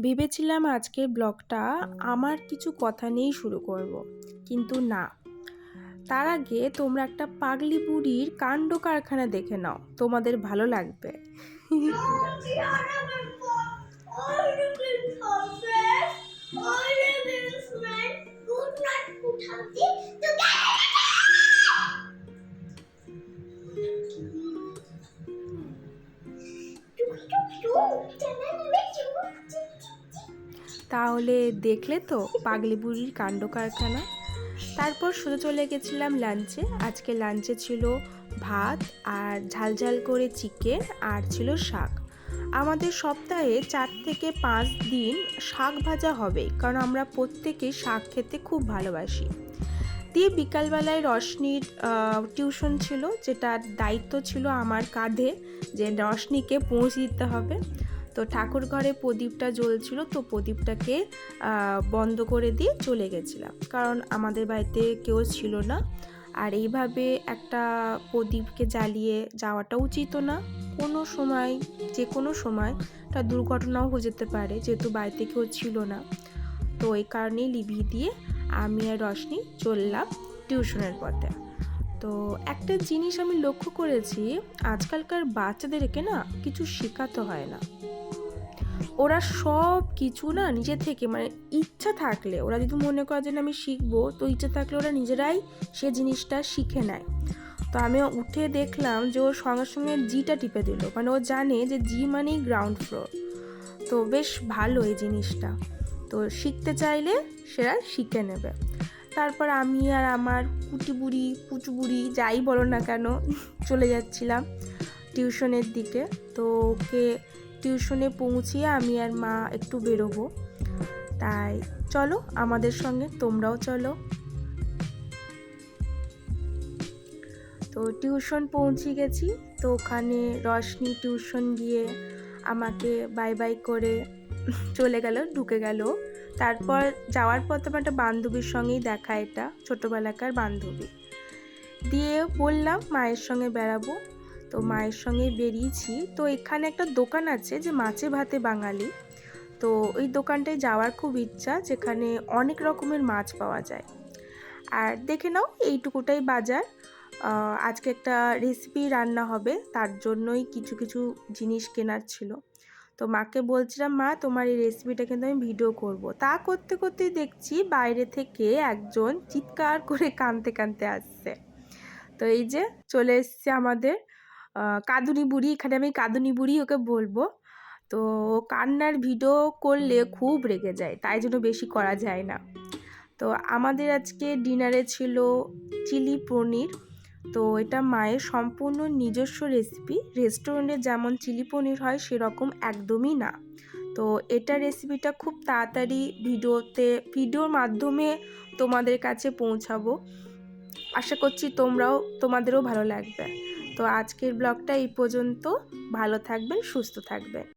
ভেবেছিলাম আজকের ব্লগটা আমার কিছু কথা নিয়েই শুরু করব, কিন্তু না, তার আগে তোমরা একটা পাগলি বুড়ির কাণ্ড কারখানা দেখে নাও, তোমাদের ভালো লাগবে। তাহলে দেখলে তো পাগলি বুড়ির কাণ্ড কারখানা। তারপর সোজা চলে গেছিলাম লাঞ্চে। আজকে লাঞ্চে ছিল ভাত আর ঝাল ঝাল করে চিকেন আর ছিল শাক। আমাদের সপ্তাহে 4 থেকে 5 দিন শাক ভাজা হবে, কারণ আমরা প্রত্যেকেই শাক খেতে খুব ভালোবাসি। দিয়ে বিকালবেলায় রশনির টিউশন ছিল, যেটার দায়িত্ব ছিল আমার কাঁধে, যে রশনিকে পৌঁছে দিতে হবে। তো ঠাকুর ঘরে প্রদীপটা জ্বলছিল, তো প্রদীপটাকে বন্ধ করে দিয়ে চলে গেছিলাম, কারণ আমাদের বাড়িতে কেউ ছিল না। আর এইভাবে একটা প্রদীপকে জ্বালিয়ে যাওয়াটা উচিত না, কোনো সময় যে কোনো সময় একটা দুর্ঘটনাও হয়ে যেতে পারে, যেহেতু বাড়িতে কেউ ছিল না। তো এই কারণেই লিভিয়ে দিয়ে আমি আর রশনি চললাম টিউশনের পথে। তো একটা জিনিস আমি লক্ষ্য করেছি, আজকালকার বাচ্চাদেরকে না কিছু শেখাতে হয় না, ওরা সব কিছু না নিজে থেকে, মানে ইচ্ছা থাকলে, ওরা যদি মনে করে যে আমি শিখবো, তো ইচ্ছা থাকলে ওরা নিজেরাই সে জিনিসটা শিখে নেয়। তো আমি উঠে দেখলাম যে ওর সঙ্গে সঙ্গে জিটা টিপে দিল, মানে ও জানে যে জি মানেই গ্রাউন্ড ফ্লোর। তো বেশ ভালো এই জিনিসটা, তো শিখতে চাইলে সেরা শিখে নেবে। তারপর আমি আর আমার কুটি বুড়ি পুচু বুড়ি যাই বলো না কেন চলে যাচ্ছিলাম টিউশনের দিকে। তো ওকে টিউশনে পৌঁছিয়ে আমি আর মা একটু বেরোবো, তাই চলো আমাদের সঙ্গে, তোমরাও চলো। তো টিউশন পৌঁছে গেছি। তো ওখানে রশনি টিউশন গিয়ে আমাকে বাই বাই করে চলে গেল, ঢুকে গেল। তারপর যাওয়ার পর তো একটা বান্ধবীর সঙ্গেই দেখা, এটা ছোটোবেলাকার বান্ধবী। দিয়ে বললাম মায়ের সঙ্গে বেড়াবো, তো মায়ের সঙ্গে বেরিয়েছি। তো এখানে একটা দোকান আছে যে মাছে ভাতে বাঙালি, তো ওই দোকানটায় যাওয়ার খুব ইচ্ছা, যেখানে অনেক রকমের মাছ পাওয়া যায়। আর দেখে নাও এইটুকুটাই বাজার। আজকে একটা রেসিপি রান্না হবে, তার জন্যই কিছু কিছু জিনিস কেনার ছিল। তো মাকে বলছিলাম, মা তোমার এই রেসিপিটা কিন্তু আমি ভিডিও করব। তা করতে করতেই দেখছি বাইরে থেকে একজন চিৎকার করে কাঁদতে কাঁদতে আসছে। তো এই যে চলে এসছে আমাদের কাঁদুনি বুড়ি, এখানে আমি কাঁদুনি বুড়ি ওকে বলবো। তো কান্নার ভিডিও করলে খুব রেগে যায়, তাই জন্য বেশি করা যায় না। তো আমাদের আজকে ডিনারে ছিল চিলি পনির। তো এটা মায়ের সম্পূর্ণ নিজস্ব রেসিপি, রেস্টুরেন্টে যেমন চিলি পনির হয় সেরকম একদমই না। তো এটা রেসিপিটা খুব তাড়াতাড়ি ভিডিওর মাধ্যমে তোমাদের কাছে পৌঁছাবো। আশা করছি তোমাদেরও ভালো লাগবে। তো আজকের ব্লগটা এই পর্যন্ত। ভালো থাকবেন, সুস্থ থাকবেন।